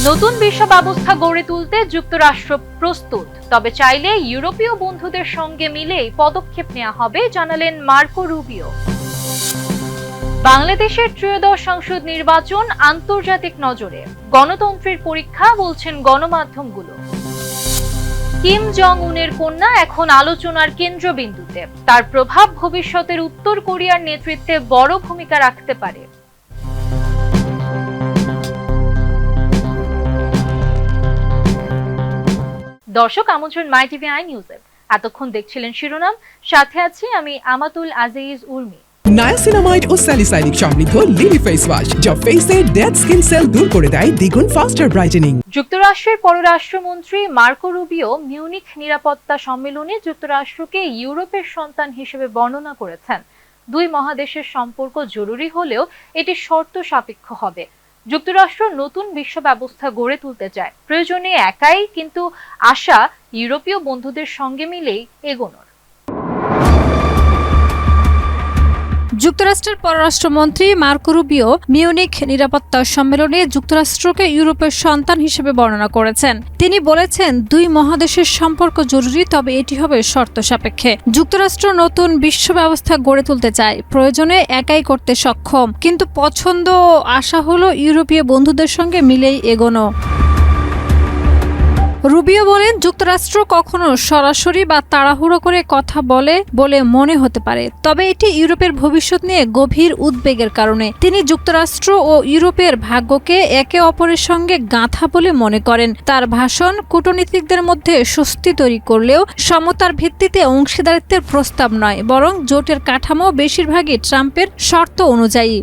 নতুন বিশ্ব ব্যবস্থা গড়ে তুলতে যুক্তরাষ্ট্র প্রস্তুত, তবে চাইলে ইউরোপীয় বন্ধুদের সঙ্গে মিলেই পদক্ষেপ নেওয়া হবে, জানালেন মার্কো রুবিও। বাংলাদেশের ত্রয়োদশ সংসদ নির্বাচন আন্তর্জাতিক নজরে, গণতন্ত্রের পরীক্ষা বলছেন গণমাধ্যমগুলো। কিম জং উনের কন্যা এখন আলোচনার কেন্দ্রবিন্দুতে, তার প্রভাব ভবিষ্যতের উত্তর কোরিয়ার নেতৃত্বে বড় ভূমিকা রাখতে পারে। দর্শক, আমন্ত্রণ মাই টিভি আই নিউজে। এতক্ষণ দেখছিলেন শিরোনাম, সাথে আছি আমি আমাতুল আজিজ উর্মি। নায়াসিনামাইড ও স্যালিসাইলিক সমৃদ্ধ লিলি ফেস ওয়াশ যা ফেসের ডেড স্কিন সেল দূর করে দেয় দ্বিগুণ ফাস্টার ব্রাইটেনিং। যুক্তরাষ্ট্রের পররাষ্ট্রমন্ত্রী মার্কো রুবিও মিউনিখ নিরাপত্তা সম্মেলনে যুক্তরাষ্ট্রকে ইউরোপের সন্তান হিসেবে বর্ণনা করেছেন। দুই মহাদেশের সম্পর্ক জরুরি হলেও এটি শর্ত সাপেক্ষ হবে। যুক্তরাষ্ট্র নতুন বিশ্ব ব্যবস্থা গড়ে তুলতে চায়, প্রয়োজনে একাই, কিন্তু আশা ইউরোপীয় বন্ধুদের সঙ্গে মিলেই এগোনোর। যুক্তরাষ্ট্রের পররাষ্ট্রমন্ত্রী মার্কো রুবিও মিউনিখ নিরাপত্তা সম্মেলনে যুক্তরাষ্ট্রকে ইউরোপের সন্তান হিসেবে বর্ণনা করেছেন। তিনি বলেছেন, দুই মহাদেশের সম্পর্ক জরুরি, তবে এটি হবে শর্ত সাপেক্ষে। যুক্তরাষ্ট্র নতুন বিশ্ব ব্যবস্থা গড়ে তুলতে চায়, প্রয়োজনে একাই করতে সক্ষম, কিন্তু পছন্দ ও আশা হলো ইউরোপীয় বন্ধুদের সঙ্গে মিলেই এগোনো। রুবিও বলেন, যুক্তরাষ্ট্র কখনো সরাসরি বা তাড়াহুড়ো করে কথা বলে মনে হতে পারে, তবে এটি ইউরোপের ভবিষ্যৎ নিয়ে গভীর উদ্বেগের কারণে। তিনি যুক্তরাষ্ট্র ও ইউরোপের ভাগ্যকে একে অপরের সঙ্গে গাঁথা বলে মনে করেন। তার ভাষণ কূটনীতিকদের মধ্যে স্বস্তি তৈরি করলেও সমতার ভিত্তিতে অংশীদারিত্বের প্রস্তাব নয়, বরং জোটের কাঠামো বেশিরভাগই ট্রাম্পের শর্ত অনুযায়ী।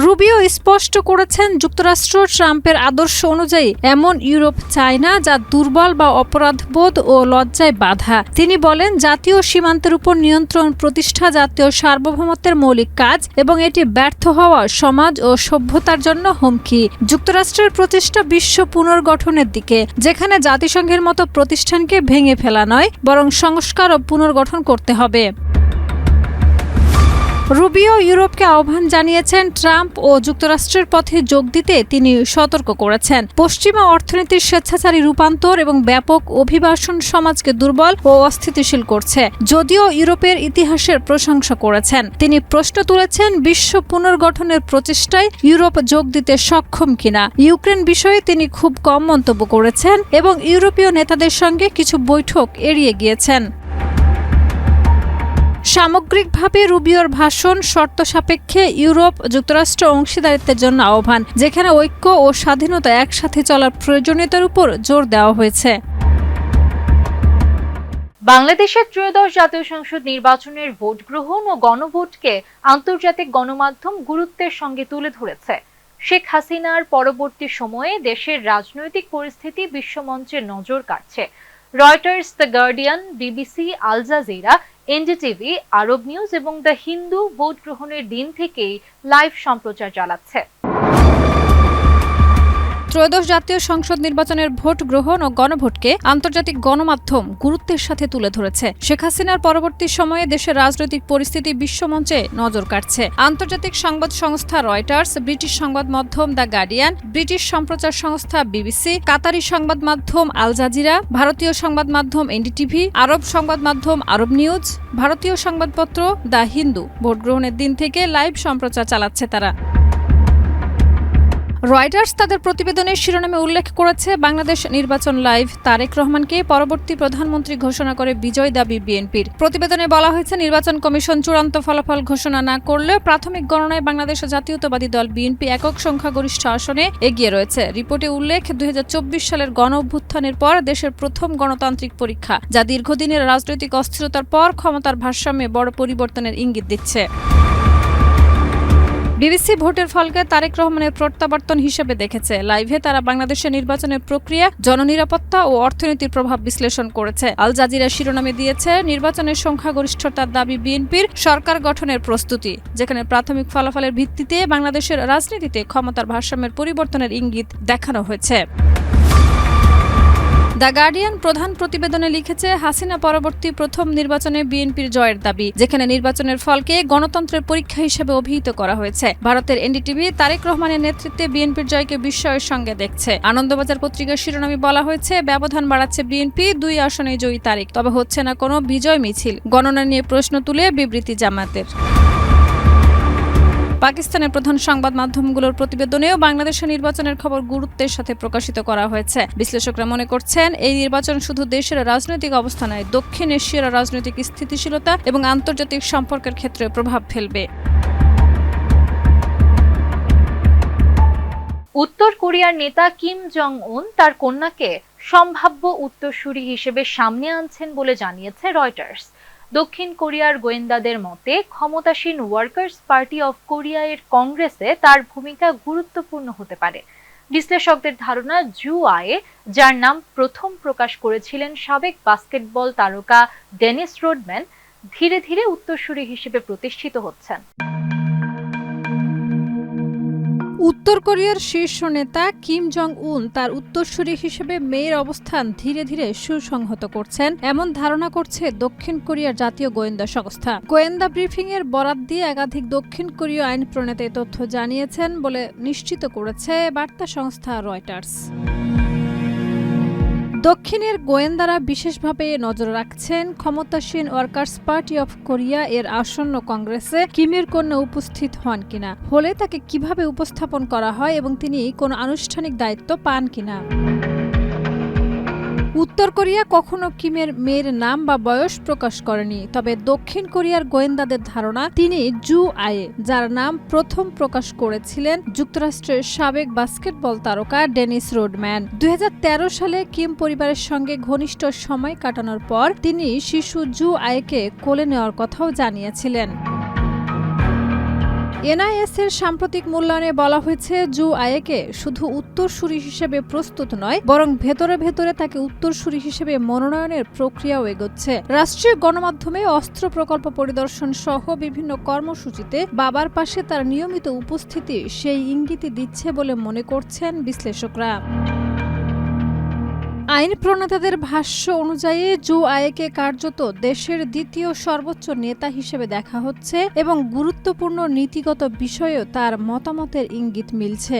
রুবিও স্পষ্ট করেছেন, যুক্তরাষ্ট্র ট্রাম্পের আদর্শ অনুযায়ী এমন ইউরোপ চায় না যা দুর্বল বা অপরাধবোধ ও লজ্জায় বাধা। তিনি বলেন, জাতীয় সীমান্তের উপর নিয়ন্ত্রণ প্রতিষ্ঠা জাতীয় সার্বভৌমত্বের মৌলিক কাজ এবং এটি ব্যর্থ হওয়া সমাজ ও সভ্যতার জন্য হুমকি। যুক্তরাষ্ট্রের প্রচেষ্টা বিশ্ব পুনর্গঠনের দিকে, যেখানে জাতিসংঘের মতো প্রতিষ্ঠানকে ভেঙে ফেলা নয়, বরং সংস্কার ও পুনর্গঠন করতে হবে। রুবিও ইউরোপকে আহ্বান জানিয়েছেন, ট্রাম্প ও যুক্তরাষ্ট্রের পথে যোগ দিতে তিনি সতর্ক করেছেন। পশ্চিমা অর্থনীতির স্বেচ্ছাচারী রূপান্তর এবং ব্যাপক অভিবাসন সমাজকে দুর্বল ও অস্থিতিশীল করছে। যদিও ইউরোপের ইতিহাসের প্রশংসা করেছেন, তিনি প্রশ্ন তুলেছেন, বিশ্ব পুনর্গঠনের প্রচেষ্টায় ইউরোপ যোগ দিতে সক্ষম কিনা। ইউক্রেন বিষয়ে তিনি খুব কম মন্তব্য করেছেন এবং ইউরোপীয় নেতাদের সঙ্গে কিছু বৈঠক এড়িয়ে গিয়েছেন। সামগ্রিকভাবে রুবিওর ভাষণ শর্ত সাপেক্ষে ইউরোপ যুক্তরাষ্ট্র অংশীদারিত্বের জন্য আহ্বান, যেখানে ঐক্য ও স্বাধীনতা একসাথে চলার প্রয়োজনীয়তার উপর জোর দেওয়া হয়েছে। বাংলাদেশের ত্রয়োদশ জাতীয় সংসদ নির্বাচনের ভোট গ্রহণ ও গণভোটকে আন্তর্জাতিক গণমাধ্যম গুরুত্বের সঙ্গে তুলে ধরেছে। শেখ হাসিনার পরবর্তী সময়ে দেশের রাজনৈতিক পরিস্থিতি বিশ্বমঞ্চে নজর কাটছে। Reuters, the Guardian, BBC, Al Jazeera, NDTV, Arab News এবং দ্য হিন্দু ভোট গ্রহণের দিন থেকেই লাইভ সম্প্রচার চালাচ্ছে। ত্রয়োদশ জাতীয় সংসদ নির্বাচনের ভোট গ্রহণ ও গণভোটকে আন্তর্জাতিক গণমাধ্যম গুরুত্বের সাথে তুলে ধরেছে। শেখ হাসিনার পরবর্তী সময়ে দেশের রাজনৈতিক পরিস্থিতি বিশ্বমঞ্চে নজর কাটছে। আন্তর্জাতিক সংবাদ সংস্থা রয়টার্স, ব্রিটিশ সংবাদ মাধ্যম দ্য গার্ডিয়ান, ব্রিটিশ সম্প্রচার সংস্থা বিবিসি, কাতারি সংবাদ মাধ্যম আল জাজিরা, ভারতীয় সংবাদ মাধ্যম এনডিটিভি, আরব সংবাদ মাধ্যম আরব নিউজ, ভারতীয় সংবাদপত্র দ্য হিন্দু ভোট গ্রহণের দিন থেকে লাইভ সম্প্রচার চালাচ্ছে তারা। রয়টার্স তাদের প্রতিবেদনের শিরোনামে উল্লেখ করেছে, বাংলাদেশ নির্বাচন লাইভ, তারেক রহমানকে পরবর্তী প্রধানমন্ত্রী ঘোষণা করে বিজয় দাবি বিএনপির। প্রতিবেদনে বলা হয়েছে, নির্বাচন কমিশন চূড়ান্ত ফলাফল ঘোষণা না করলেও প্রাথমিক গণনায় বাংলাদেশ জাতীয়তাবাদী দল বিএনপি একক সংখ্যাগরিষ্ঠ আসনে এগিয়ে রয়েছে। রিপোর্টে উল্লেখ, 2024 সালের গণ অভ্যুত্থানের পর দেশের প্রথম গণতান্ত্রিক পরীক্ষা, যা দীর্ঘদিনের রাজনৈতিক অস্থিরতার পর ক্ষমতার ভারসাম্যে বড় পরিবর্তনের ইঙ্গিত দিচ্ছে। বিবিসি ভোটের ফলকে তারেক রহমানের প্রত্যাবর্তন হিসেবে দেখেছে। লাইভে তারা বাংলাদেশের নির্বাচনের প্রক্রিয়া, জননিরাপত্তা ও অর্থনীতির প্রভাব বিশ্লেষণ করেছে। আল জাজিরা শিরোনামে দিয়েছে, নির্বাচনের সংখ্যাগরিষ্ঠতার দাবি বিএনপির, সরকার গঠনের প্রস্তুতি, যেখানে প্রাথমিক ফলাফলের ভিত্তিতে বাংলাদেশের রাজনীতিতে ক্ষমতার ভারসাম্যের পরিবর্তনের ইঙ্গিত দেখানো হয়েছে। দ্য গার্ডিয়ান প্রধান প্রতিবেদনে লিখেছে, হাসিনা পরবর্তী প্রথম নির্বাচনে বিএনপির জয়ের দাবি, যেখানে নির্বাচনের ফলকে গণতন্ত্রের পরীক্ষা হিসেবে অভিহিত করা হয়েছে। ভারতের এনডিটিভি তারেক রহমানের নেতৃত্বে বিএনপির জয়কে বিস্ময়ের সঙ্গে দেখছে। আনন্দবাজার পত্রিকার শিরোনামে বলা হয়েছে, ব্যবধান বাড়াচ্ছে বিএনপি, 2 আসনে জয়ী তারেক, তবে হচ্ছে না কোনো বিজয় মিছিল। গণনা নিয়ে প্রশ্ন তুলে বিবৃতি জামায়াতের। পাকিস্তানের প্রধান সংবাদ মাধ্যমগুলোর প্রতিবেদনেও বাংলাদেশের নির্বাচনের খবর গুরুত্বের সাথে প্রকাশিত করা হয়েছে। বিশ্লেষকরা মনে করছেন, এই নির্বাচন শুধু দেশের রাজনৈতিক অবস্থা নয়, দক্ষিণ এশিয়ার রাজনৈতিক স্থিতিশীলতা এবং আন্তর্জাতিক সম্পর্কের ক্ষেত্রে প্রভাব ফেলবে। উত্তর কোরিয়ার নেতা কিম জং উন তার কন্যাকে সম্ভাব্য উত্তরসূরি হিসেবে সামনে আনছেন বলে জানিয়েছে রয়টার্স। দক্ষিণ কোরিয়ার গোয়েন্দাদের মতে, ক্ষমতাসীন ওয়ার্কার্স পার্টি অফ কোরিয়া এর কংগ্রেসে তার ভূমিকা গুরুত্বপূর্ণ হতে পারে। বিশ্লেষকদের ধারণা, জু আয়ে, যার নাম প্রথম প্রকাশ করেছিলেন সাবেক বাস্কেটবল তারকা ডেনিস রোডম্যান, ধীরে ধীরে উত্তরসূরি হিসেবে প্রতিষ্ঠিত হচ্ছেন। উত্তর কোরিয়ার শীর্ষ নেতা কিম জং উন তার উত্তরসূরি হিসেবে মেয়ের অবস্থান ধীরে ধীরে সুসংহত করছেন, এমন ধারণা করছে দক্ষিণ কোরিয়ার জাতীয় গোয়েন্দা সংস্থা। গোয়েন্দা ব্রিফিং এর বরাত দিয়ে একাধিক দক্ষিণ কোরীয় আইন প্রণেতা তথ্য জানিয়েছেন বলে নিশ্চিত করেছে বার্তা সংস্থা রয়টার্স। দক্ষিণের গোয়েন্দারা বিশেষভাবে নজর রাখছেন ক্ষমতাসীন ওয়ার্কার্স পার্টি অফ কোরিয়া এর আসন্ন কংগ্রেসে কিমের কন্যা উপস্থিত হন কিনা, হলে তাকে কিভাবে উপস্থাপন করা হয় এবং তিনি কোনো আনুষ্ঠানিক দায়িত্ব পান কিনা। উত্তর কোরিয়া কখনো কিমের মেয়ের নাম বা বয়স প্রকাশ করেনি, তবে দক্ষিণ কোরিয়ার গোয়েন্দাদের ধারণা তিনি জু আয়ে, যার নাম প্রথম প্রকাশ করেছিলেন যুক্তরাষ্ট্রের সাবেক বাস্কেটবল তারকা ডেনিস রোডম্যান। 2013 সালে কিম পরিবারের সঙ্গে ঘনিষ্ঠ সময় কাটানোর পর তিনি শিশু জু আয়েকে কোলে নেওয়ার কথাও জানিয়েছিলেন। এনআইএস এর সাম্প্রতিক মূল্যায়নে বলা হয়েছে, জু আয়েকে শুধু উত্তরসূরি হিসেবে প্রস্তুত নয়, বরং ভেতরে ভেতরে তাকে উত্তরসূরি হিসেবে মনোনয়নের প্রক্রিয়াও এগোচ্ছে। রাষ্ট্রীয় গণমাধ্যমে অস্ত্র প্রকল্প পরিদর্শন সহ বিভিন্ন কর্মসূচিতে বাবার পাশে তার নিয়মিত উপস্থিতি সেই ইঙ্গিতই দিচ্ছে বলে মনে করছেন বিশ্লেষকরা। আইন প্রণেতাদের ভাষ্য অনুযায়ী জু আয়েকে কার্যত দেশের দ্বিতীয় সর্বোচ্চ নেতা হিসেবে দেখা হচ্ছে এবং গুরুত্বপূর্ণ নীতিগত বিষয়েও তার মতামতের ইঙ্গিত মিলছে।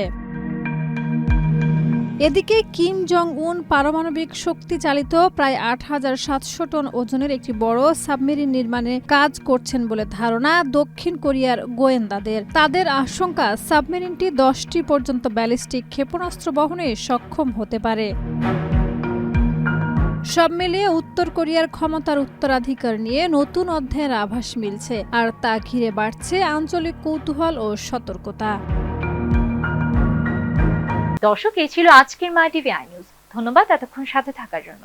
এদিকে কিম জং উন পারমাণবিক শক্তি চালিত প্রায় ৮৭০০ টন ওজনের একটি বড় সাবমেরিন নির্মাণে কাজ করছেন বলে ধারণা দক্ষিণ কোরিয়ার গোয়েন্দাদের। তাদের আশঙ্কা, সাবমেরিনটি 10টি পর্যন্ত ব্যালিস্টিক ক্ষেপণাস্ত্র বহনে সক্ষম হতে পারে। সব মিলিয়ে উত্তর কোরিয়ার ক্ষমতার উত্তরাধিকার নিয়ে নতুন অধ্যায়ের আভাস মিলছে, আর তা ঘিরে বাড়ছে আঞ্চলিক কৌতূহল ও সতর্কতা। দর্শক, এই ছিল আজকের মাই টিভি আই নিউজ। ধন্যবাদ এতক্ষণ সাথে থাকার জন্য।